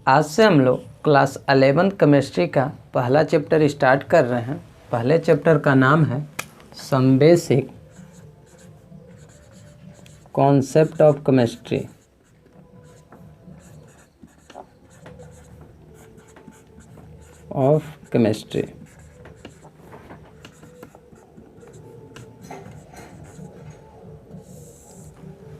आज से हम लोग क्लास 11 केमिस्ट्री का पहला चैप्टर स्टार्ट कर रहे हैं। पहले चैप्टर का नाम है some basic concept of chemistry.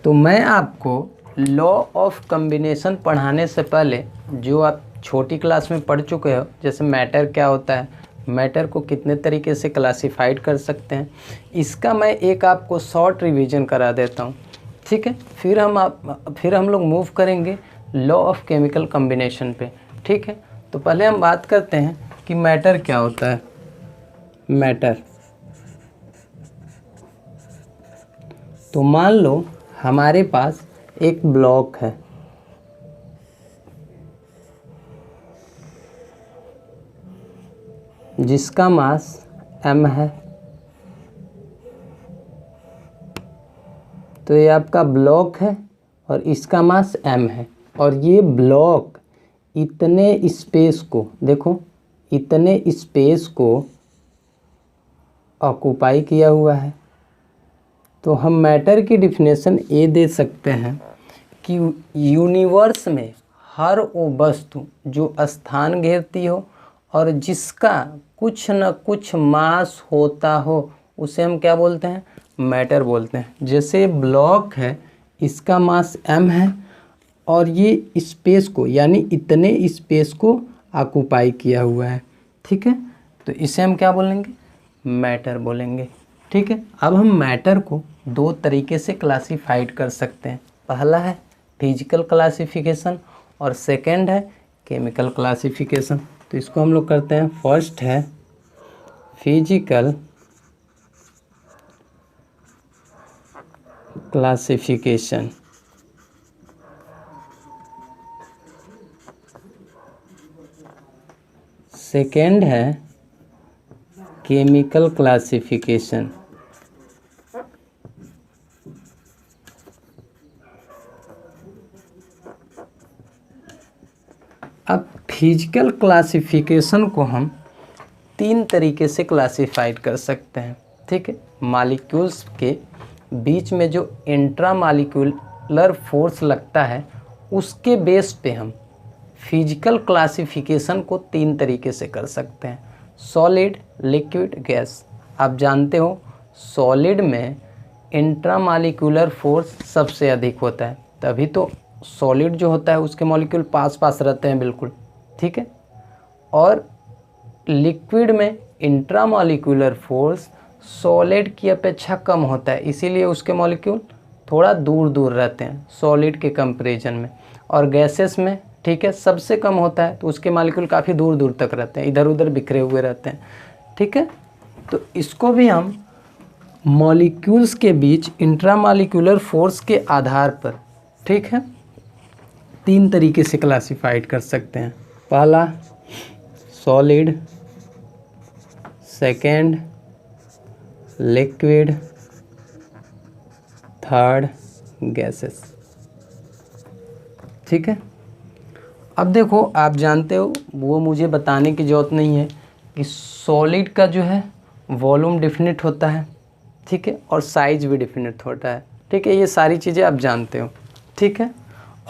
तो मैं आपको लॉ ऑफ कॉम्बिनेशन पढ़ाने से पहले जो आप छोटी क्लास में पढ़ चुके हो, जैसे मैटर क्या होता है, मैटर को कितने तरीके से क्लासिफाइड कर सकते हैं, इसका मैं एक आपको शॉर्ट रिवीजन करा देता हूँ। ठीक है, फिर हम लोग मूव करेंगे लॉ ऑफ केमिकल कॉम्बिनेशन पे। ठीक है, तो पहले हम बात करते हैं कि मैटर क्या होता है। मैटर, तो मान लो हमारे पास एक ब्लॉक है, जिसका मास m है। तो ये आपका ब्लॉक है और इसका मास m है, और ये ब्लॉक इतने स्पेस को, देखो इतने स्पेस को ऑक्यूपाई किया हुआ है। तो हम मैटर की डिफिनेशन ये दे सकते हैं कि यूनिवर्स में हर वो वस्तु जो स्थान घेरती हो और जिसका कुछ न कुछ मास होता हो, उसे हम क्या बोलते हैं, मैटर बोलते हैं। जैसे ब्लॉक है, इसका मास m है और ये स्पेस को, यानी इतने स्पेस को ऑक्यूपाई किया हुआ है। ठीक है, तो इसे हम क्या बोलेंगे, मैटर बोलेंगे। ठीक है, अब हम मैटर को दो तरीके से क्लासिफाइड कर सकते हैं। पहला है फिजिकल क्लासिफिकेशन और सेकंड है केमिकल क्लासिफिकेशन। तो इसको हम लोग करते हैं। फर्स्ट है फिजिकल क्लासिफिकेशन, सेकंड है केमिकल क्लासिफिकेशन। अब फिजिकल क्लासिफिकेशन को हम तीन तरीके से क्लासिफाइड कर सकते हैं। ठीक है, मॉलिक्यूल्स के बीच में जो इंट्रामॉलिक्यूलर फोर्स लगता है, उसके बेस पे हम फिजिकल क्लासिफिकेशन को तीन तरीके से कर सकते हैं। Solid, liquid, gas. आप जानते हो सॉलिड में इंट्रामॉलिक्यूलर फोर्स सबसे अधिक होता है, तभी तो सॉलिड जो होता है उसके मॉलिक्यूल पास पास रहते हैं बिल्कुल। ठीक है, और लिक्विड में इंट्रामॉलिक्यूलर फोर्स सॉलिड की अपेक्षा कम होता है, इसीलिए उसके मॉलिक्यूल थोड़ा दूर दूर रहते हैं सॉलिड के कंपैरिजन में। और गैसेस में, ठीक है, सबसे कम होता है, तो उसके मॉलिक्यूल काफ़ी दूर दूर तक रहते हैं, इधर उधर बिखरे हुए रहते हैं। ठीक है, तो इसको भी हम मॉलिक्यूल्स के बीच इंट्रामॉलिक्यूलर फोर्स के आधार पर, ठीक है, तीन तरीके से क्लासिफाइड कर सकते हैं। पहला solid, second liquid, third gases. ठीक है, अब देखो आप जानते हो, वो मुझे बताने की ज़रूरत नहीं है कि सॉलिड का जो है वॉल्यूम डिफिनिट होता है, ठीक है, और साइज भी डिफिनिट होता है। ठीक है, ये सारी चीज़ें आप जानते हो। ठीक है,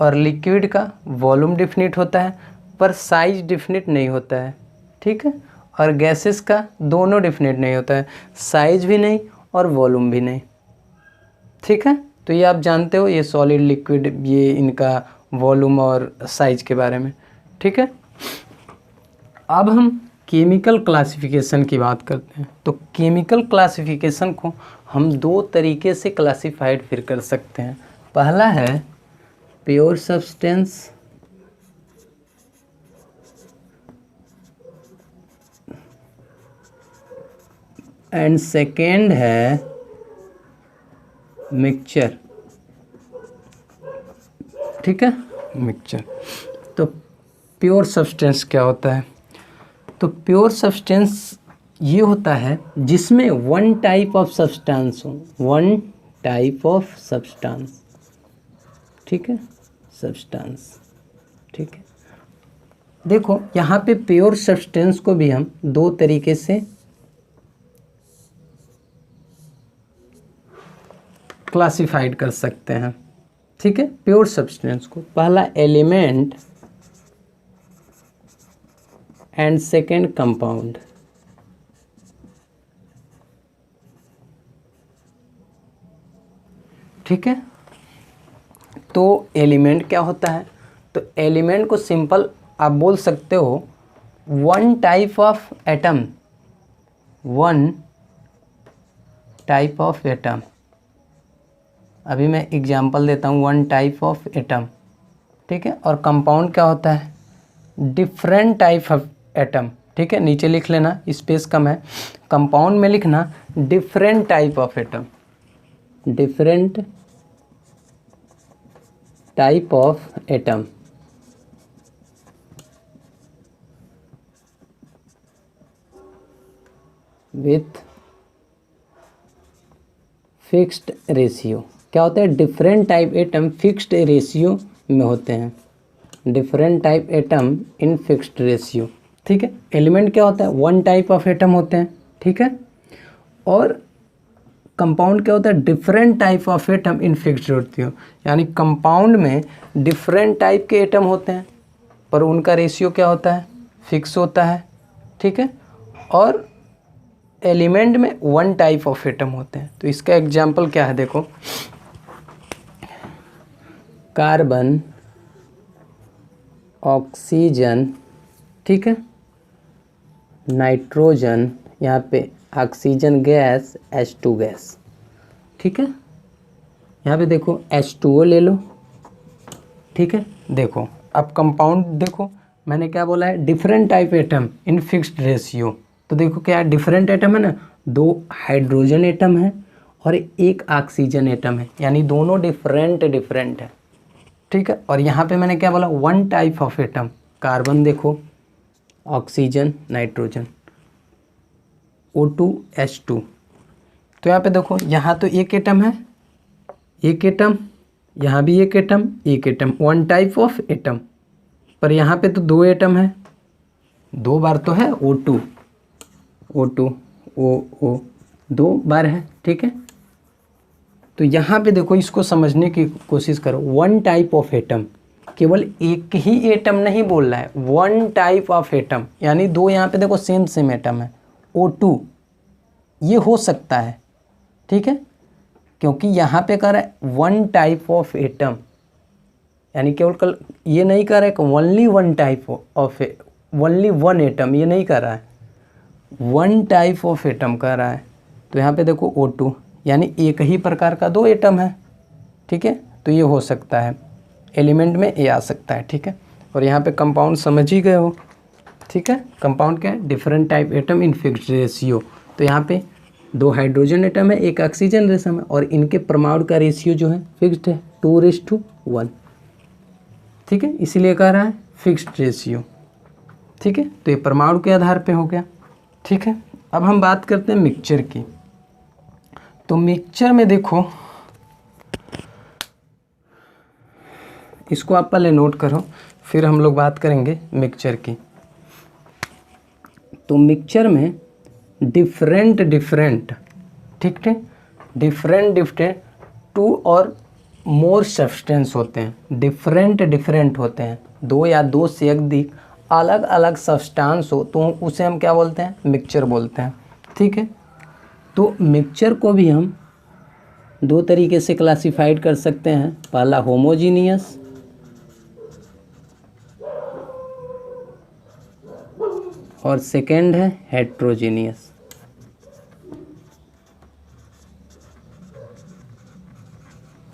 और लिक्विड का वॉल्यूम डिफिनिट होता है पर साइज डिफिनिट नहीं होता है। ठीक है, और गैसेस का दोनों डिफिनिट नहीं होता है, साइज भी नहीं और वॉल्यूम भी नहीं। ठीक है, तो ये आप जानते हो, ये सॉलिड, लिक्विड, ये इनका वॉल्यूम और साइज के बारे में। ठीक है, अब हम केमिकल क्लासिफिकेशन की बात करते हैं। तो केमिकल क्लासिफिकेशन को हम दो तरीके से क्लासिफाइड फिर कर सकते हैं। पहला है प्योर सब्सटेंस एंड सेकेंड है मिक्सचर। ठीक है, मिक्सचर। तो प्योर सब्सटेंस क्या होता है, तो प्योर सब्सटेंस ये होता है जिसमें वन टाइप ऑफ सब्सटेंस हो, वन टाइप ऑफ सब्सटेंस। ठीक है, सब्सटेंस। ठीक है, देखो यहाँ पे प्योर सब्सटेंस को भी हम दो तरीके से क्लासिफाइड कर सकते हैं, ठीक है। प्योर सब्सटेंस को पहला एलिमेंट एंड सेकेंड कंपाउंड। ठीक है, तो एलिमेंट क्या होता है? तो एलिमेंट को सिंपल आप बोल सकते हो one type of atom, one type of atom. अभी मैं एग्जांपल देता हूँ, वन टाइप ऑफ एटम, ठीक है। और कंपाउंड क्या होता है? डिफरेंट टाइप ऑफ एटम, ठीक है। नीचे लिख लेना, स्पेस कम है। कंपाउंड में लिखना different type of atom, different type of atom. With fixed ratio. क्या होता है? Different type atom fixed ratio में होते हैं, different type atom in fixed ratio, ठीक है। एलिमेंट क्या होता है? वन टाइप ऑफ एटम होते हैं, ठीक है। और कंपाउंड क्या होता है? Different type of atom in fixed ratio, यानी कंपाउंड में डिफरेंट टाइप के एटम होते हैं पर उनका रेशियो क्या होता है? फिक्स होता है, ठीक है। और एलिमेंट में वन टाइप ऑफ एटम होते हैं। तो इसका एग्जांपल क्या है? देखो, कार्बन, ऑक्सीजन, ठीक है, नाइट्रोजन, यहाँ पे ऑक्सीजन गैस, H2 गैस, ठीक है। यहाँ पे देखो H2O ले लो, ठीक है। देखो अब कंपाउंड देखो, मैंने क्या बोला है? Different type atom in fixed ratio. तो देखो क्या डिफरेंट एटम है ना, दो हाइड्रोजन एटम है और एक ऑक्सीजन एटम है, यानी दोनों डिफरेंट है, ठीक है। और यहाँ पे मैंने क्या बोला? One type of atom, carbon देखो, ऑक्सीजन, नाइट्रोजन, O2 H2। तो यहाँ पे देखो, यहाँ तो एक एटम है, एक एटम, यहाँ भी एक atom, one type of atom. पर यहाँ पे तो दो एटम है, दो बार तो है O2 O दो बार है, ठीक है। तो यहाँ पे देखो, इसको समझने की कोशिश करो। वन टाइप ऑफ एटम, केवल एक ही एटम नहीं बोल रहा है, वन टाइप ऑफ एटम, यानी दो यहाँ पे देखो सेम एटम है, O2, ये हो सकता है, ठीक है। क्योंकि यहाँ पे कह रहा है वन टाइप ऑफ एटम, यानी केवल ये नहीं कह रहा है कि only one type of, only one atom, ये नहीं कह रहा है, वन टाइप ऑफ एटम कह रहा है। तो यहाँ पे देखो O2, यानी एक ही प्रकार का दो एटम है, ठीक है। तो ये हो सकता है, एलिमेंट में ये आ सकता है, ठीक है। और यहाँ पे कंपाउंड समझ ही गए हो, ठीक है। कंपाउंड क्या है? Different type atom in fixed ratio. तो यहाँ पे दो हाइड्रोजन एटम है, एक ऑक्सीजन एटम है, और इनके परमाणु का रेशियो जो है फिक्स्ड है, 2:1, ठीक है। इसीलिए कह रहा है फिक्स्ड रेशियो, ठीक है। तो ये परमाणु के आधार पे हो गया, ठीक है। अब हम बात करते हैं मिक्सचर की। तो मिक्सचर में देखो, इसको आप पहले नोट करो, फिर हम लोग बात करेंगे मिक्सचर की। तो मिक्सचर में डिफरेंट, ठीक है, डिफरेंट टू और मोर सब्सटेंस होते हैं, डिफरेंट होते हैं, दो या दो से अधिक अलग अलग सब्सटेंस हो तो उसे हम क्या बोलते हैं? मिक्सचर बोलते हैं, ठीक है। तो मिक्सचर को भी हम दो तरीके से क्लासिफाइड कर सकते हैं। पहला होमोजीनियस, और सेकेंड है हेट्रोजीनियस।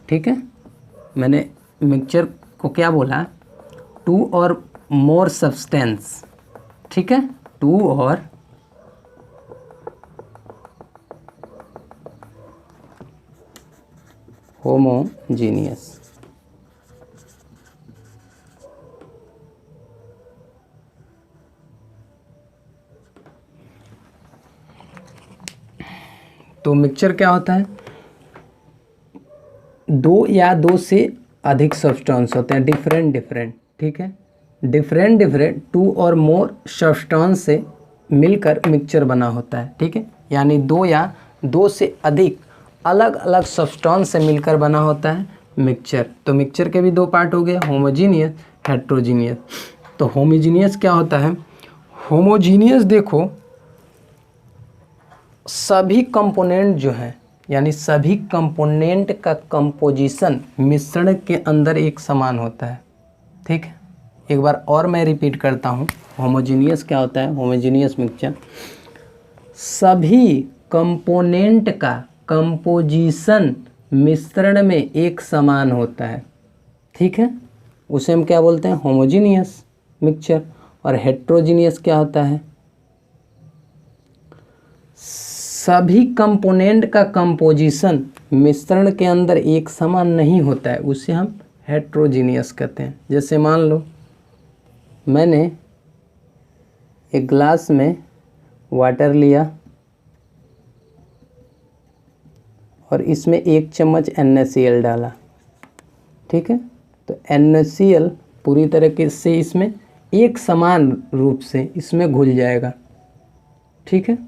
ठीक है, मैंने मिक्सचर को क्या बोला? टू और मोर सब्सटेंस, ठीक है, टू और होमोजीनियस। तो मिक्सचर क्या होता है? दो या दो से अधिक सब्सटेंस होते हैं, डिफरेंट, ठीक है। डिफरेंट डिफरेंट 2 और मोर सब्सटेंस से मिलकर मिक्सचर बना होता है, ठीक है। यानी 2 या 2 से अधिक अलग अलग सब्सटेंस से मिलकर बना होता है मिक्सचर। तो मिक्सचर के भी 2 पार्ट हो गए, होमोजीनियस, हेट्रोजीनियस। तो होमोजीनियस क्या होता है? होमोजीनियस देखो सभी कंपोनेंट जो हैं, यानी सभी कंपोनेंट का कंपोजिशन मिश्रण के अंदर एक समान होता है, ठीक है। एक बार और मैं रिपीट करता हूँ, होमोजीनियस क्या होता है? होमोजीनियस मिक्सचर सभी कंपोनेंट का कंपोजिशन मिश्रण में एक समान होता है, ठीक है। उसे हम क्या बोलते हैं? Homogeneous mixture. और हेट्रोजीनियस क्या होता है? सभी कंपोनेंट का कंपोजिशन मिश्रण के अंदर एक समान नहीं होता है, उसे हम हेट्रोजीनियस कहते हैं। जैसे मान लो मैंने एक ग्लास में वाटर लिया और इसमें 1 चम्मच NaCl डाला, ठीक है। तो NaCl पूरी तरीके से इसमें एक समान रूप से इसमें घुल जाएगा, ठीक है।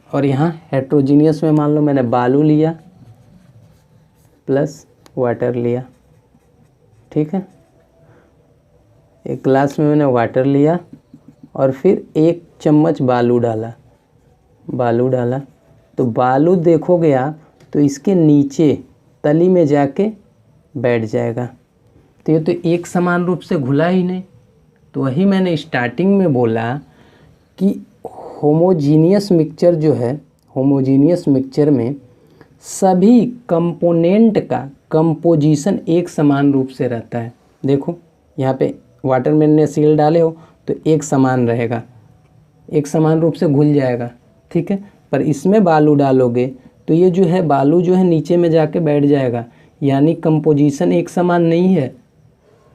और यहाँ हेट्रोजीनियस में मान लो मैंने बालू लिया प्लस वाटर लिया, ठीक है। एक ग्लास में मैंने वाटर लिया और फिर 1 चम्मच बालू डाला, तो बालू देखोगे आप तो इसके नीचे तली में जाके बैठ जाएगा। तो ये तो एक समान रूप से घुला ही नहीं। तो वही मैंने स्टार्टिंग में बोला कि होमोजीनियस मिक्सचर जो है, होमोजीनियस मिक्सचर में सभी कंपोनेंट का कंपोजिशन एक समान रूप से रहता है। देखो यहाँ पे वाटर में NaCl डाले हो तो एक समान रहेगा, एक समान रूप से घुल जाएगा, ठीक है। पर इसमें बालू डालोगे तो ये जो है बालू जो है नीचे में जाके बैठ जाएगा, यानी कंपोजिशन एक समान नहीं है,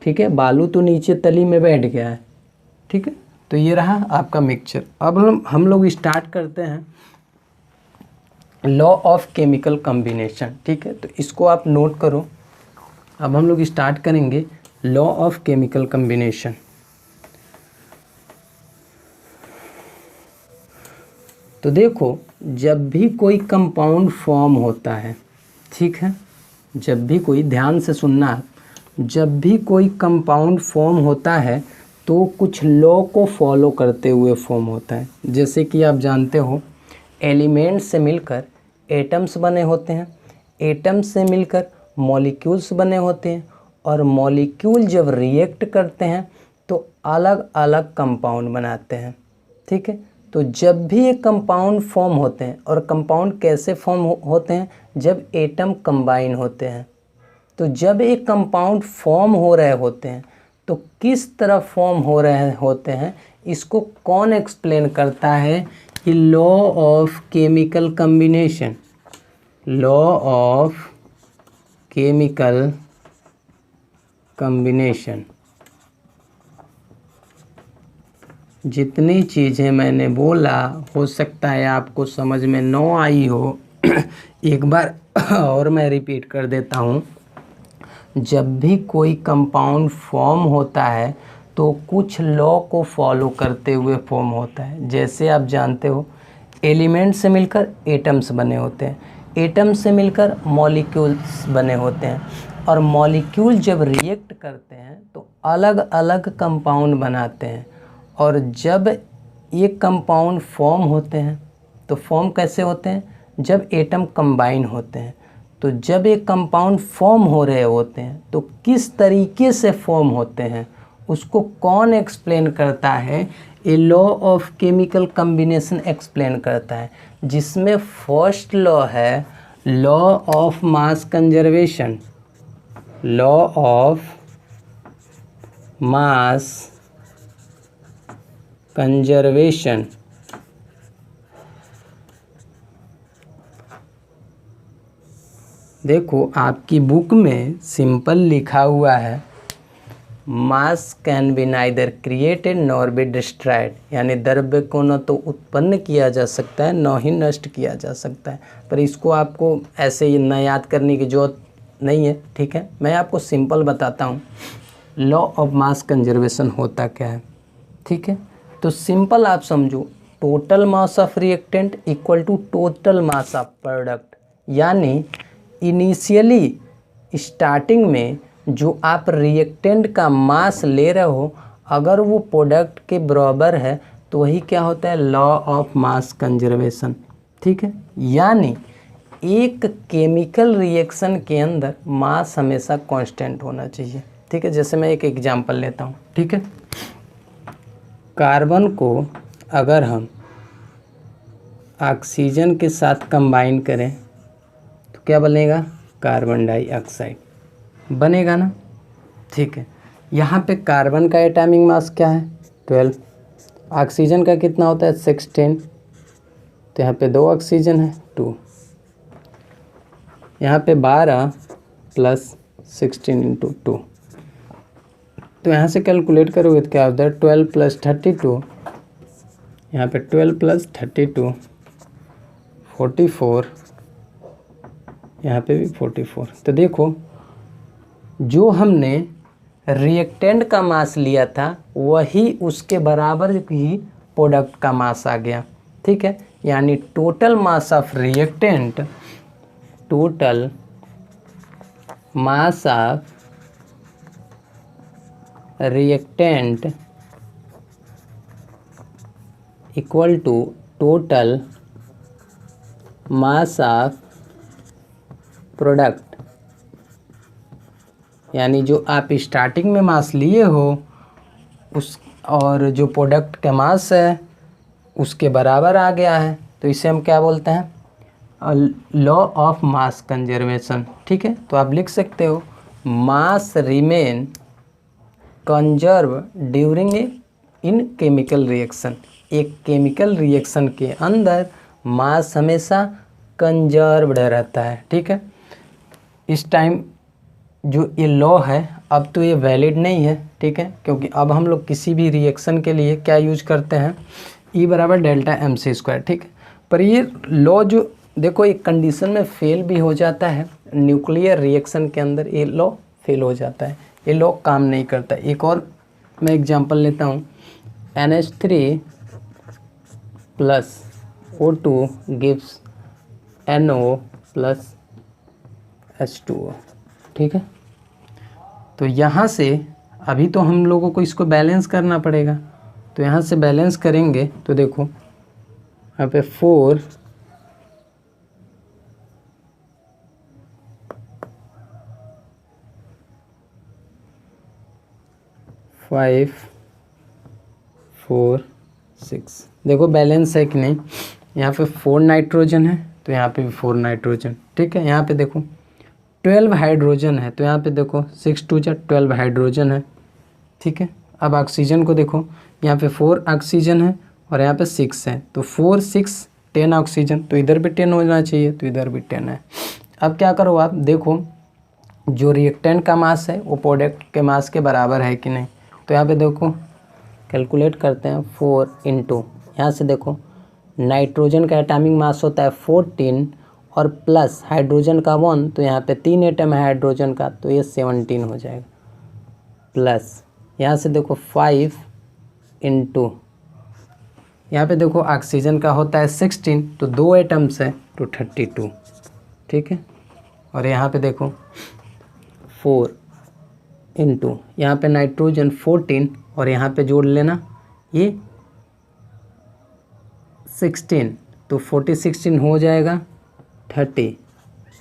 ठीक है। बालू तो नीचे तली में बैठ गया है, ठीक है। तो ये रहा आपका मिक्सचर। अब हम लोग स्टार्ट करते हैं लॉ ऑफ केमिकल कॉम्बिनेशन, ठीक है। तो इसको आप नोट करो। अब हम लोग स्टार्ट करेंगे लॉ ऑफ केमिकल कॉम्बिनेशन। तो देखो जब भी कोई कंपाउंड फॉर्म होता है, ठीक है, जब भी कोई, ध्यान से सुनना, जब भी कोई कंपाउंड फॉर्म होता है तो कुछ लॉ को फॉलो करते हुए फॉर्म होता है। जैसे कि आप जानते हो एलिमेंट्स से मिलकर एटम्स बने होते हैं, एटम्स से मिलकर मॉलिक्यूल्स बने होते हैं, और मॉलिक्यूल जब रिएक्ट करते हैं तो अलग अलग कंपाउंड बनाते हैं, ठीक है। तो जब भी एक कंपाउंड फॉर्म होते हैं, और कंपाउंड कैसे फॉर्म होते हैं? जब एटम कंबाइन होते हैं। तो जब एक कंपाउंड फॉर्म हो रहे होते हैं तो किस तरह फॉर्म हो रहे होते हैं, इसको कौन एक्सप्लेन करता है? कि law of chemical combination, law of chemical combination. जितनी चीज़ें मैंने बोला हो सकता है आपको समझ में न आई हो, एक बार और मैं रिपीट कर देता हूँ। जब भी कोई कंपाउंड फॉर्म होता है तो कुछ लॉ को फॉलो करते हुए फॉर्म होता है। जैसे आप जानते हो एलिमेंट से मिलकर एटम्स बने होते हैं, एटम से मिलकर मॉलिक्यूल्स बने होते हैं, और मॉलिक्यूल जब रिएक्ट करते हैं तो अलग अलग कंपाउंड बनाते हैं। और जब ये कंपाउंड फॉर्म होते हैं तो फॉर्म कैसे होते हैं? जब एटम कंबाइन होते हैं। तो जब एक कंपाउंड फॉर्म हो रहे होते हैं तो किस तरीके से फॉर्म होते हैं उसको कौन एक्सप्लेन करता है? A law of chemical combination explain करता है, जिसमें फर्स्ट लॉ है law of mass conservation, law of mass conservation. देखो आपकी बुक में सिंपल लिखा हुआ है mass can be neither created nor be destroyed, यानी द्रव्य को न तो उत्पन्न किया जा सकता है न ही नष्ट किया जा सकता है। पर इसको आपको ऐसे ही न याद करने की जरूरत नहीं है, ठीक है। मैं आपको सिंपल बताता हूँ। लॉ ऑफ मास कंजर्वेशन होता क्या है, ठीक है। तो सिंपल आप समझो, total mass of reactant equal to total mass of product, यानी इनिशियली स्टार्टिंग में जो आप रिएक्टेंट का मास ले रहे हो अगर वो प्रोडक्ट के बराबर है तो वही क्या होता है, लॉ ऑफ मास कंजर्वेशन, ठीक है। यानी एक केमिकल रिएक्शन के अंदर मास हमेशा कांस्टेंट होना चाहिए, ठीक है। जैसे मैं एक एग्जांपल लेता हूँ, ठीक है। कार्बन को अगर हम ऑक्सीजन के साथ कंबाइन करें तो क्या बनेगा, कार्बन डाइऑक्साइड बनेगा ना, ठीक है। यहाँ पे कार्बन का एटॉमिक मास क्या है, 12, ऑक्सीजन का कितना होता है, 16, तो यहाँ पे 2 ऑक्सीजन है, 2, यहाँ पे 12 प्लस 16 इंटू 2, तो यहाँ से कैलकुलेट करोगे तो क्या होता है, 12 प्लस 32, यहाँ पे 12 प्लस 32 44, यहाँ पे भी 44। तो देखो जो हमने रिएक्टेंट का मास लिया था वही उसके बराबर ही प्रोडक्ट का मास आ गया, ठीक है। यानी total mass of reactant, total mass of reactant equal to total mass of product, यानी जो आप स्टार्टिंग में मास लिए हो उस और जो प्रोडक्ट का मास है उसके बराबर आ गया है, तो इसे हम क्या बोलते हैं, लॉ ऑफ मास कंजर्वेशन, ठीक है। तो आप लिख सकते हो mass remain conserve during in chemical reaction, एक केमिकल रिएक्शन के अंदर मास हमेशा कंजर्व्ड रहता है, ठीक है। इस टाइम जो ये लॉ है अब तो ये वैलिड नहीं है, ठीक है, क्योंकि अब हम लोग किसी भी रिएक्शन के लिए क्या यूज करते हैं, E बराबर डेल्टा mc², ठीक है। पर ये लॉ जो देखो एक कंडीशन में फेल भी हो जाता है, न्यूक्लियर रिएक्शन के अंदर ये लॉ फेल हो जाता है, ये लॉ काम नहीं करता। एक और मैं एग्जांपल लेता हूँ, NH3 plus O2 gives NO plus H2O, ठीक है। तो यहाँ से अभी तो हम लोगों को इसको बैलेंस करना पड़ेगा, तो यहाँ से बैलेंस करेंगे तो देखो यहाँ पे 4 5 4 6, देखो बैलेंस है कि नहीं। यहाँ पे 4 नाइट्रोजन है तो यहाँ पे भी 4 नाइट्रोजन, ठीक है। यहाँ पे देखो 12 हाइड्रोजन है तो यहाँ पे देखो 6 2 जा 12 हाइड्रोजन है, ठीक है। अब ऑक्सीजन को देखो, यहाँ पे 4 ऑक्सीजन है और यहाँ पे 6 है, तो 4 6 10 ऑक्सीजन, तो इधर भी 10 होना चाहिए, तो इधर भी 10 है। अब क्या करो आप देखो जो रिएक्टेंट का मास है वो प्रोडक्ट के मास के बराबर है कि नहीं, तो यहाँ पे देखो कैलकुलेट करते हैं 4 इंटू, यहाँ से देखो नाइट्रोजन का एटॉमिक मास होता है 14 और प्लस हाइड्रोजन का 1, तो यहाँ पे 3 एटम है हाइड्रोजन का, तो ये 17 हो जाएगा, प्लस यहाँ से देखो 5 इंटू, यहाँ पे देखो ऑक्सीजन का होता है 16, तो 2 एटम्स है तो 32, ठीक है। और यहाँ पे देखो 4 इंटू, यहाँ पे नाइट्रोजन 14 और यहाँ पे जोड़ लेना ये 16, तो 40 16 हो जाएगा 30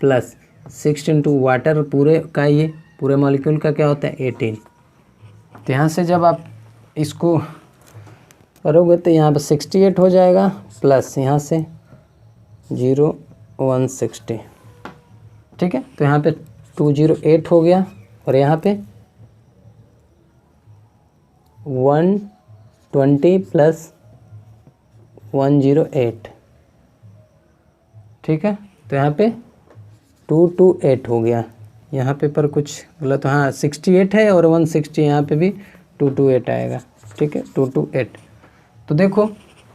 प्लस 6 इंटू वाटर पूरे का, ये पूरे मॉलिक्यूल का क्या होता है 18। तो यहाँ से जब आप इसको करोगे तो यहाँ पे 68 हो जाएगा, प्लस यहाँ से 0 160, ठीक है। तो यहाँ पे 208 हो गया और यहाँ पे 120 प्लस 108, ठीक है। तो यहाँ पे 228 हो गया, यहाँ पे पर कुछ गलत, हाँ 68 है और 160, यहाँ पे भी 228 आएगा, ठीक है 228। तो देखो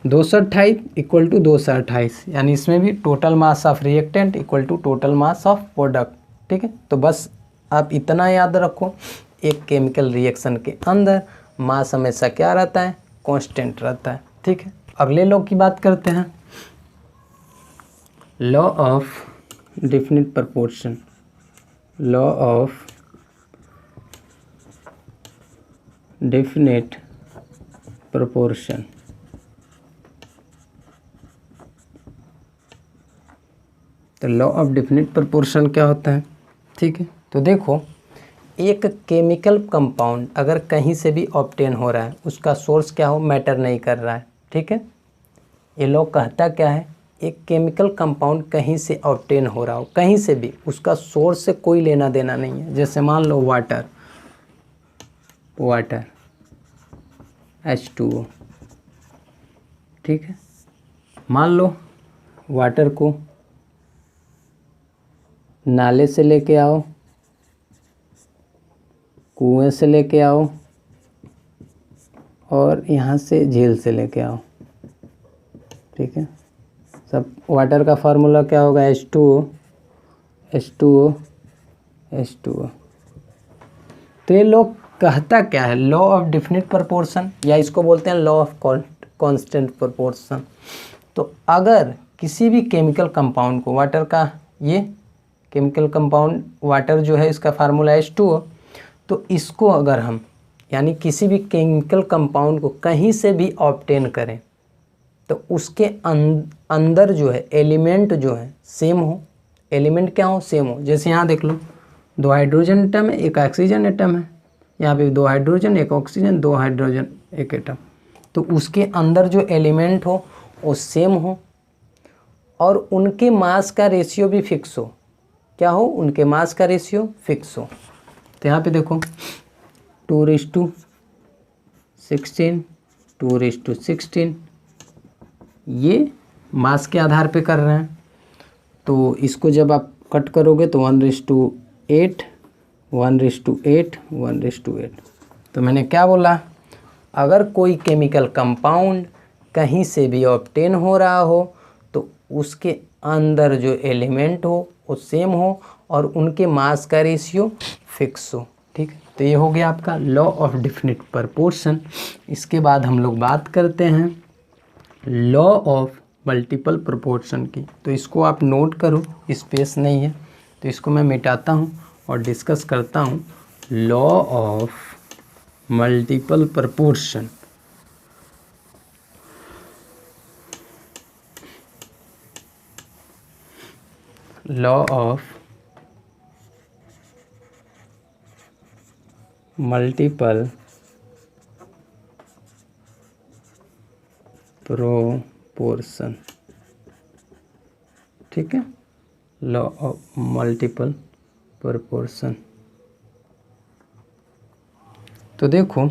228 इक्वल टू 228, यानी इसमें भी total mass of reactant equal to total mass of product, ठीक है। तो बस आप इतना याद रखो एक केमिकल रिएक्शन के अंदर मास हमेशा क्या रहता है, कांस्टेंट रहता है। ठीक है, अगले लॉ की बात करते हैं, law of definite proportion. Law of definite proportion. तो लॉ ऑफ डेफिनिट प्रोपोर्शन क्या होता है? ठीक है, तो देखो एक केमिकल कंपाउंड अगर कहीं से भी ऑब्टेन हो रहा है, उसका सोर्स क्या हो मैटर नहीं कर रहा है। ठीक है, ये लॉ कहता क्या है, एक केमिकल कंपाउंड कहीं से ऑब्टेन हो रहा हो, कहीं से भी, उसका सोर्स से कोई लेना देना नहीं है। जैसे मान लो वाटर H2O। ठीक है, मान लो वाटर को नाले से लेके आओ, कुएं से लेके आओ और यहाँ से झील से लेके आओ। ठीक है, सब वाटर का फार्मूला क्या होगा, H2O। तो ये लॉ कहता क्या है, लॉ ऑफ डेफिनिट प्रोपोर्शन, या इसको बोलते हैं लॉ ऑफ कांस्टेंट प्रोपोर्शन। तो अगर किसी भी केमिकल कंपाउंड को, वाटर का ये केमिकल कंपाउंड वाटर जो है इसका फार्मूला H2O, तो इसको अगर हम यानी किसी भी केमिकल कंपाउंड को कहीं से भी ऑब्टेन करें तो उसके अंदर जो है एलिमेंट जो है सेम हो, एलिमेंट क्या हो, सेम हो। जैसे यहाँ देख लो 2 हाइड्रोजन एटम है, 1 ऑक्सीजन एटम है, यहाँ पे 2 हाइड्रोजन 1 ऑक्सीजन, 2 हाइड्रोजन 1 एटम। तो उसके अंदर जो एलिमेंट हो वो सेम हो और उनके मास का रेशियो भी फिक्स हो। क्या हो, उनके मास का रेशियो फिक्स हो। तो यहाँ पे देखो 2:16, 2:16 ये मास के आधार पे कर रहे हैं। तो इसको जब आप कट करोगे तो 1:8, 1:8, 1:8। तो मैंने क्या बोला, अगर कोई केमिकल कंपाउंड कहीं से भी ऑब्टेन हो रहा हो तो उसके अंदर जो एलिमेंट हो वो सेम हो और उनके मास का रेशियो फिक्स हो। ठीक है, तो ये हो गया आपका लॉ ऑफ डेफिनिट प्रोपोर्शन। इसके बाद हम लोग बात करते हैं लॉ ऑफ मल्टीपल प्रोपोर्शन की। तो इसको आप नोट करो, स्पेस नहीं है तो इसको मैं मिटाता हूँ और डिस्कस करता हूँ। Law of multiple proportion. Law of multiple proportion. ठीक है, लॉ ऑफ मल्टीपल प्रोपोर्शन। तो देखो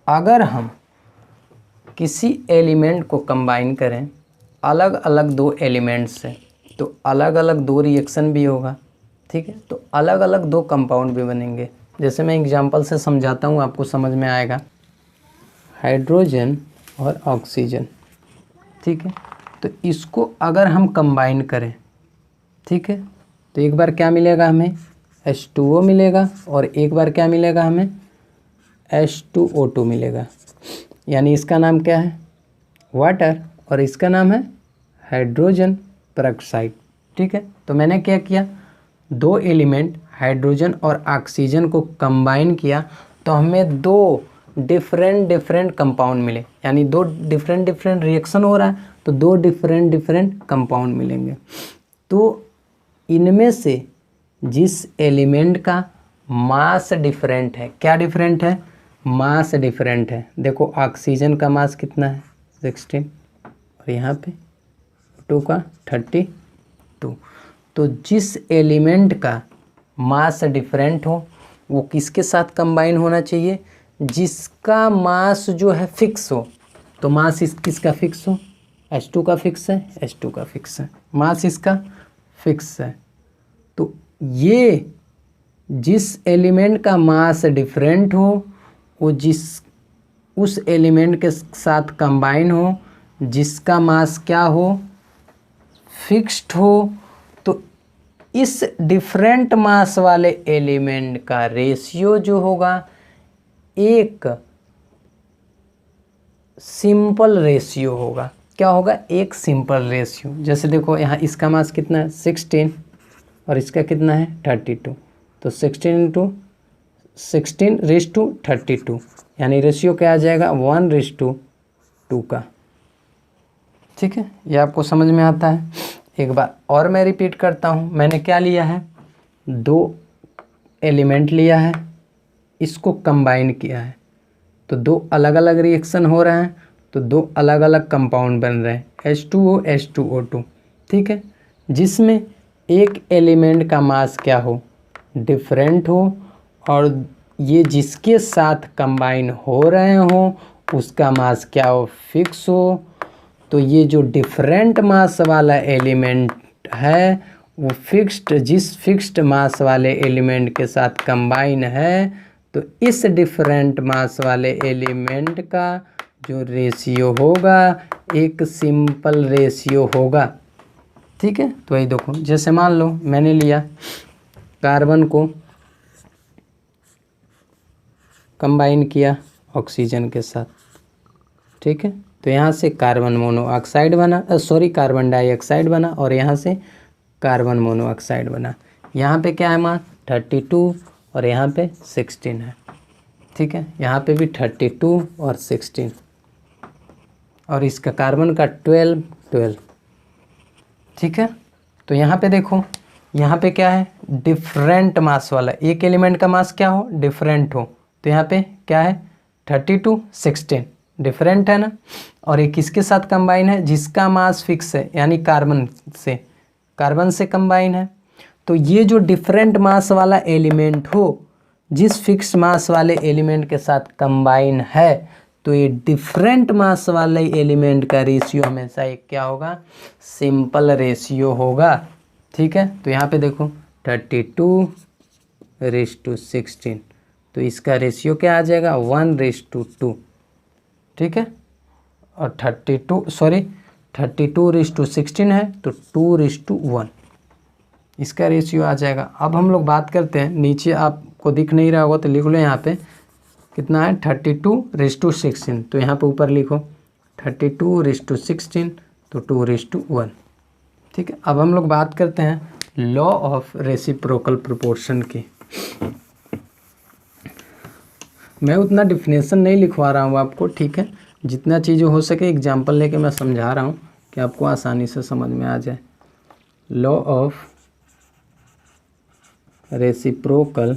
अगर हम किसी एलिमेंट को कंबाइन करें अलग अलग 2 एलिमेंट से तो अलग अलग 2 रिएक्शन भी होगा। ठीक है, तो अलग अलग 2 कंपाउंड भी बनेंगे। जैसे मैं एग्जांपल से समझाता हूँ, आपको समझ में आएगा। हाइड्रोजन और ऑक्सीजन। ठीक है, तो इसको अगर हम कंबाइन करें, ठीक है, तो एक बार क्या मिलेगा हमें, H2O मिलेगा और एक बार क्या मिलेगा हमें, H2O2 मिलेगा। यानी इसका नाम क्या है, वाटर, और इसका नाम है हाइड्रोजन पेरोक्साइड। ठीक है, तो मैंने क्या किया, 2 एलिमेंट हाइड्रोजन और ऑक्सीजन को कंबाइन किया तो हमें 2 डिफरेंट कंपाउंड मिले। यानी 2 डिफरेंट रिएक्शन हो रहा है तो 2 डिफरेंट कंपाउंड मिलेंगे। तो इनमें से जिस एलिमेंट का मास डिफरेंट है, क्या डिफरेंट है, मास डिफरेंट है। देखो ऑक्सीजन का मास कितना है 16 और यहाँ पे 2 का 32। तो जिस एलिमेंट का मास डिफरेंट हो वो किसके साथ कंबाइन होना चाहिए, जिसका मास जो है फिक्स हो। तो मास किसका फिक्स हो, H2 का फिक्स है, H2 का फिक्स है, मास इसका फिक्स है। तो ये जिस एलिमेंट का मास डिफरेंट हो वो उस एलिमेंट के साथ कंबाइन हो जिसका मास क्या हो, फिक्स्ड हो। तो इस डिफरेंट मास वाले एलिमेंट का रेशियो जो होगा एक सिंपल रेशियो होगा। क्या होगा? एक सिंपल रेशियो। जैसे देखो यहाँ इसका मास कितना है 16 और इसका कितना है 32, तो 16:32 यानी रेशियो क्या आ जाएगा 1:2 का। ठीक है, ये आपको समझ में आता है। एक बार और मैं रिपीट करता हूँ, मैंने क्या लिया है, 2 एलिमेंट लिया है, इसको कंबाइन किया है, तो 2 अलग अलग रिएक्शन हो रहे हैं, तो 2 अलग अलग कंपाउंड बन रहे हैं H2O H2O2। ठीक है, जिसमें एक एलिमेंट का मास क्या हो, डिफरेंट हो, और ये जिसके साथ कंबाइन हो रहे हो उसका मास क्या हो, फिक्स हो। तो ये जो डिफरेंट मास वाला एलिमेंट है वो जिस फिक्स्ड मास वाले एलिमेंट के साथ कंबाइन है, तो इस डिफरेंट मास वाले एलिमेंट का जो रेशियो होगा एक सिंपल रेशियो होगा। ठीक है, तो वही देखो, जैसे मान लो मैंने लिया कार्बन को कंबाइन किया ऑक्सीजन के साथ। ठीक है, तो यहाँ से कार्बन मोनोऑक्साइड बना, कार्बन डाइऑक्साइड बना, और यहाँ से कार्बन मोनोऑक्साइड बना। यहाँ पे क्या है मास 32 और यहाँ पे 16 है। ठीक है, यहाँ पे भी 32 और 16, और इसका कार्बन का 12। ठीक है, तो यहाँ पे देखो, यहाँ पे क्या है, डिफरेंट मास वाला एक एलिमेंट का मास क्या हो, डिफरेंट हो, तो यहाँ पे क्या है 32 16 डिफरेंट है ना, और एक किसके साथ कंबाइन है, जिसका मास फिक्स है, यानी कार्बन से कंबाइन है। तो ये जो डिफरेंट मास वाला एलिमेंट हो जिस फिक्स्ड मास वाले एलिमेंट के साथ कंबाइन है, तो ये डिफरेंट मास वाले एलिमेंट का रेशियो हमेशा एक क्या होगा, सिंपल रेशियो होगा। ठीक है, तो यहाँ पे देखो 32:16, तो इसका रेशियो क्या आ जाएगा 1:2। ठीक है, और 32:16 है तो 2:1 इसका रेशियो आ जाएगा। अब हम लोग बात करते हैं, नीचे आपको दिख नहीं रहा होगा तो लिख लो, यहाँ पे कितना है 32:16, तो यहाँ पे ऊपर लिखो 32:16 तो 2:1। ठीक है, अब हम लोग बात करते हैं लॉ ऑफ रेसिप्रोकल प्रोपोर्शन की। मैं उतना डिफिनेशन नहीं लिखवा रहा हूँ आपको, ठीक है, जितना चीज़ें हो सके एग्जांपल लेके मैं समझा रहा हूँ कि आपको आसानी से समझ में आ जाए। Law of reciprocal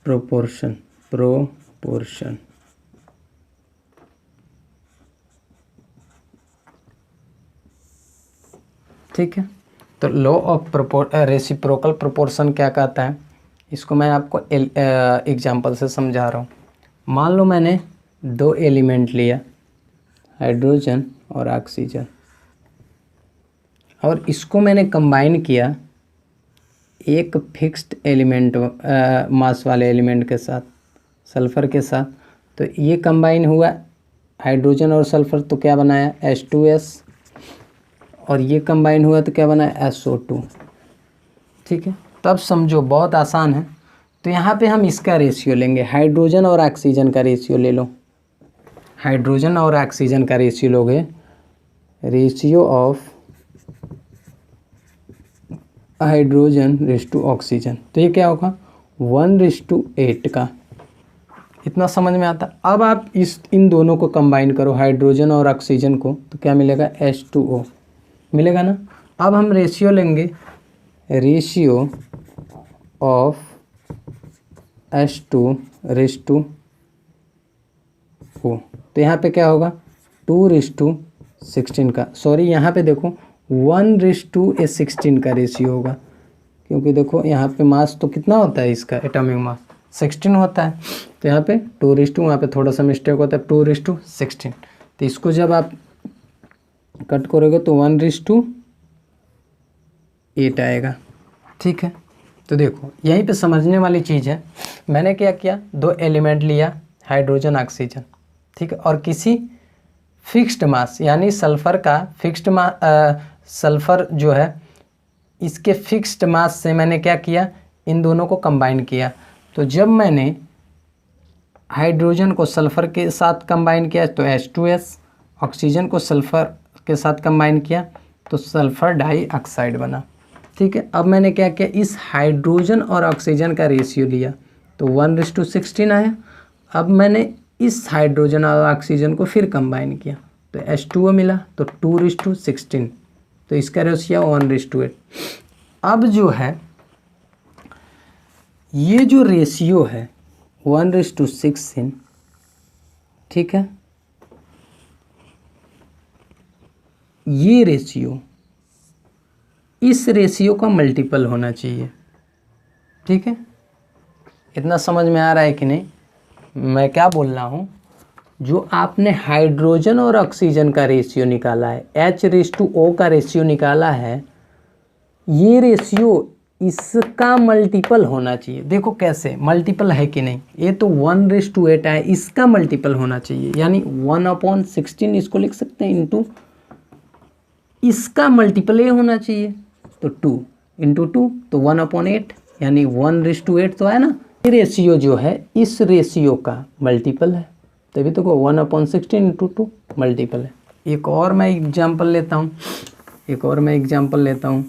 proportion. ठीक है, तो लॉ ऑफ रेसिप्रोकल प्रोपोर्शन क्या कहता है, इसको मैं आपको एग्जांपल से समझा रहा हूँ। मान लो मैंने 2 एलिमेंट लिया, हाइड्रोजन और ऑक्सीजन, और इसको मैंने कंबाइन किया एक फिक्स्ड एलिमेंट मास वाले एलिमेंट के साथ, सल्फ़र के साथ। तो ये कंबाइन हुआ हाइड्रोजन और सल्फ़र, तो क्या बनाया H2S, और ये कंबाइन हुआ तो क्या बनाया SO2। ठीक है, तब समझो बहुत आसान है। तो यहाँ पे हम इसका रेशियो लेंगे, हाइड्रोजन और ऑक्सीजन का रेशियो ले लो। हाइड्रोजन और ऑक्सीजन का रेशियो लोगे, रेशियो ऑफ हाइड्रोजन रेशटू ऑक्सीजन, तो ये क्या होगा 1:8 का। इतना समझ में आता। अब आप इन दोनों को कंबाइन करो, हाइड्रोजन और ऑक्सीजन को, तो क्या मिलेगा H2O मिलेगा ना। अब हम रेशियो लेंगे, रेशियो ऑफ H2O, तो यहाँ पे क्या होगा 2:16 का, सॉरी यहाँ पे देखो 1:16 का रेशियो होगा, क्योंकि देखो यहाँ पे मास तो कितना होता है इसका, एटॉमिक मास 16 होता है, तो यहाँ पे 2:, वहाँ पे थोड़ा सा मिस्टेक होता है 2:16। तो इसको जब आप कट करोगे तो 1:8 आएगा। ठीक है, तो देखो यहीं पे समझने वाली चीज़ है। मैंने क्या किया, 2 एलिमेंट लिया, हाइड्रोजन ऑक्सीजन, ठीक है, और किसी फिक्स्ड मास यानी सल्फ़र का फिक्स्ड सल्फ़र जो है इसके फिक्स्ड मास से मैंने क्या किया, इन दोनों को कंबाइन किया। तो जब मैंने हाइड्रोजन को सल्फ़र के साथ कंबाइन किया तो H2S, ऑक्सीजन को सल्फ़र के साथ कंबाइन किया तो सल्फ़र डाइऑक्साइड बना। ठीक है, अब मैंने क्या किया, इस हाइड्रोजन और ऑक्सीजन का रेशियो लिया तो 1:16 आया। अब मैंने इस हाइड्रोजन और ऑक्सीजन को फिर कंबाइन किया तो H2O मिला तो 2:16, तो इसका रेशियो 1:8। अब जो है ये जो रेशियो है 1:16, ठीक है, ये रेशियो इस रेशियो का मल्टीपल होना चाहिए। ठीक है, इतना समझ में आ रहा है कि नहीं मैं क्या बोल रहा हूँ? जो आपने हाइड्रोजन और ऑक्सीजन का रेशियो निकाला है, H:O का रेशियो निकाला है, ये रेशियो इसका मल्टीपल होना चाहिए। देखो कैसे मल्टीपल है कि नहीं, ये तो 1:8 है, इसका मल्टीपल होना चाहिए, यानी 1/16 इसको लिख सकते हैं इंटू इसका मल्टीपल ये होना चाहिए, तो 2 इंटू 2 तो 1/8 यानी 1:8 तो है ना। ये रेशियो जो है इस रेशियो का मल्टीपल है, तभी तो 1/16 इंटू 2 मल्टीपल है। एक और मैं एग्जांपल लेता हूँ,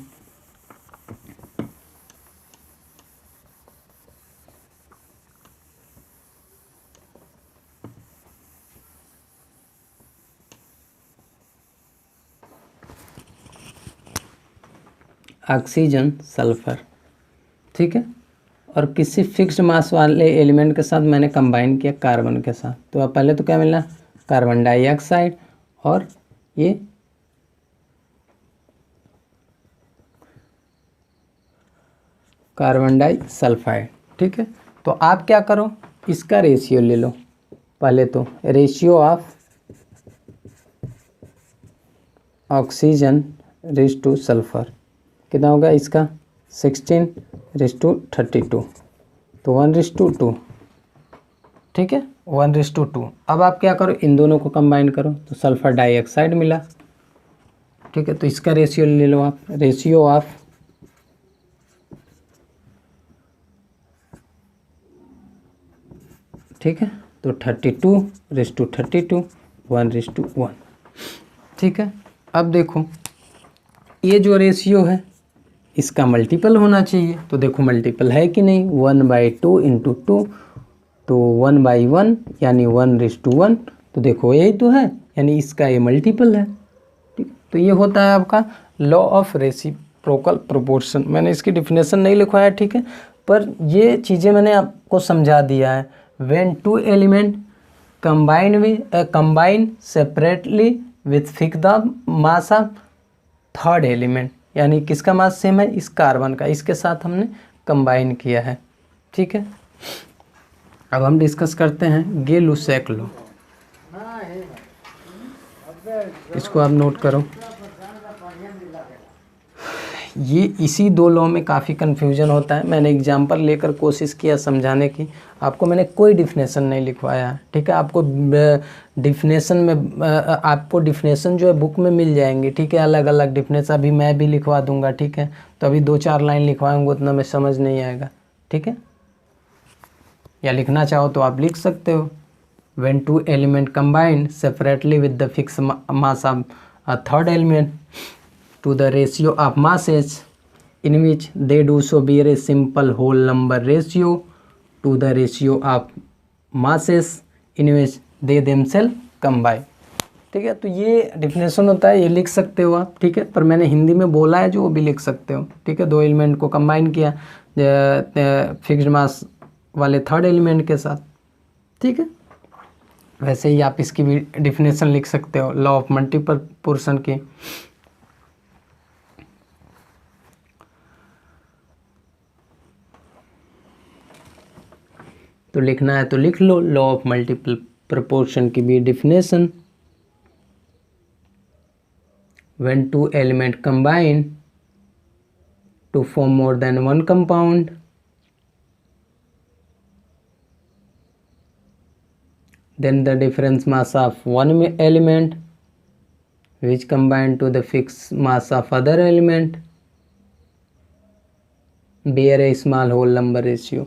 ऑक्सीजन सल्फ़र, ठीक है, और किसी फिक्स्ड मास वाले एलिमेंट के साथ मैंने कंबाइन किया कार्बन के साथ, तो अब पहले तो क्या मिला, कार्बन डाइऑक्साइड, और ये कार्बन डाइसल्फाइड। ठीक है, तो आप क्या करो, इसका रेशियो ले लो। पहले तो ratio of oxygen raise to sulphur कितना होगा इसका, 16:32, तो 1:2। ठीक है, 1:2। अब आप क्या करो, इन दोनों को कंबाइन करो तो सल्फ़र डाइऑक्साइड मिला। ठीक है, तो इसका रेशियो ले लो आप, रेशियो ऑफ ठीक है, तो 32:32 1:1। ठीक है, अब देखो ये जो रेशियो है इसका मल्टीपल होना चाहिए, तो देखो मल्टीपल है कि नहीं, 1/2 इंटू 2 तो 1/1 यानी 1:1, तो देखो यही तो है, यानी इसका ये मल्टीपल है। ठीक, तो ये होता है आपका लॉ ऑफ रेसिप्रोकल प्रोपोर्शन। मैंने इसकी डिफिनेशन नहीं लिखवाया, ठीक है, पर ये चीज़ें मैंने आपको समझा दिया है। When two element combine separately with fix the mass of third element, यानी किसका मास सेम है, इस कार्बन का, इसके साथ हमने कंबाइन किया है। ठीक है, अब हम डिस्कस करते हैं गे-लुसैक लॉ। इसको आप नोट करो, ये इसी दो लॉ में काफ़ी कन्फ्यूजन होता है। मैंने एग्जांपल लेकर कोशिश किया समझाने की, आपको मैंने कोई डिफिनेशन नहीं लिखवाया है। ठीक है, आपको डिफिनेशन जो है बुक में मिल जाएंगे। ठीक है, अलग अलग डिफिनेशन अभी मैं भी लिखवा दूंगा। ठीक है, तो अभी 2-4 लाइन लिखवाऊंगा, उतना में समझ नहीं आएगा। ठीक है, या लिखना चाहो तो आप लिख सकते हो, when two element combine separately with the fix mass of a third element to the ratio of masses in which they do so bear a simple whole number ratio to the ratio of masses in which they themselves combine। ठीक है, तो ये definition होता है, ये लिख सकते हो आप। ठीक है, पर मैंने हिंदी में बोला है जो वो भी लिख सकते हो। ठीक है, दो एलिमेंट को कंबाइन किया फिक्स्ड मास वाले थर्ड एलिमेंट के साथ। ठीक है, वैसे ही आप इसकी भी डिफिनेशन लिख सकते हो लॉ ऑफ मल्टीपल पोर्शन की। तो लिखना है तो लिख लो, लॉ ऑफ मल्टीपल प्रोपोर्शन की भी definition, when two element combine to form more than one compound, then the difference mass of one element which combine to the fix mass of other element bear a small whole number ratio.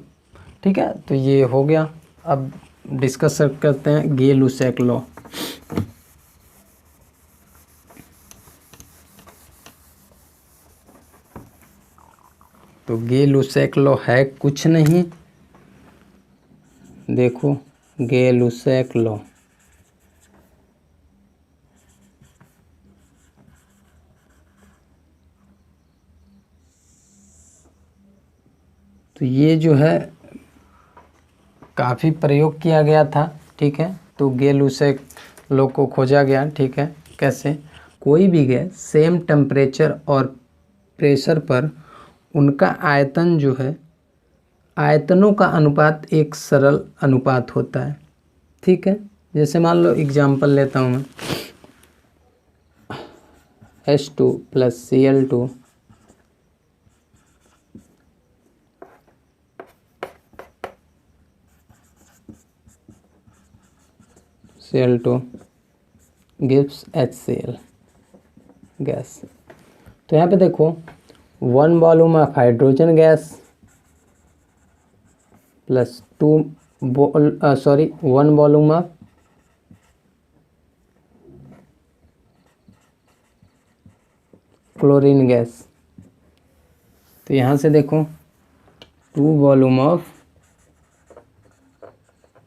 ठीक है, तो ये हो गया। अब discuss करते हैं गे-लुसैक law. तो गे-लुसैक लॉ है कुछ नहीं, देखो गे-लुसैक लॉ तो ये जो है काफ़ी प्रयोग किया गया था। ठीक है, तो गे-लुसैक लॉ को खोजा गया। ठीक है, कैसे? कोई भी गैस सेम टेम्परेचर और प्रेशर पर उनका आयतन जो है, आयतनों का अनुपात एक सरल अनुपात होता है। ठीक है, जैसे मान लो एग्जांपल लेता हूँ मैं, H2 + Cl2 gives HCl gas. तो यहाँ पे देखो 1 volume of hydrogen gas plus 1 volume of chlorine gas. तो यहाँ से देखो 2 volume of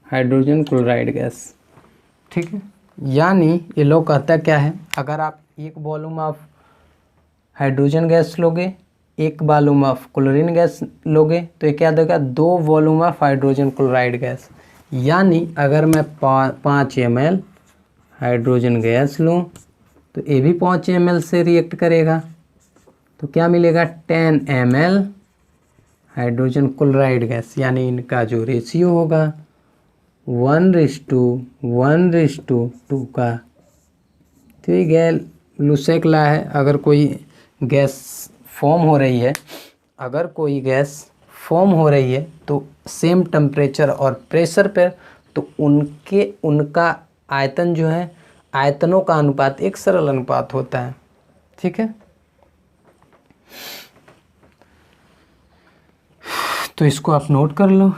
hydrogen chloride gas. ठीक है, यानी ये लोग कहता क्या है, अगर आप 1 वॉल्यूम ऑफ हाइड्रोजन गैस लोगे, 1 वॉल्यूम ऑफ क्लोरीन गैस लोगे, तो ये क्या देगा, 2 volume of hydrogen chloride gas. यानी अगर मैं 5 ml हाइड्रोजन गैस लूँ तो ये भी 5 ml से रिएक्ट करेगा, तो क्या मिलेगा, 10 ml हाइड्रोजन क्लोराइड गैस। यानी इनका जो रेशियो होगा 1:1:2 का। तो ये गे-लुसैक लॉ है। अगर कोई गैस फॉर्म हो रही है, अगर कोई गैस फॉर्म हो रही है तो सेम टेम्परेचर और प्रेशर पर, तो उनका आयतन जो है, आयतनों का अनुपात एक सरल अनुपात होता है। ठीक है, तो इसको आप नोट कर लो।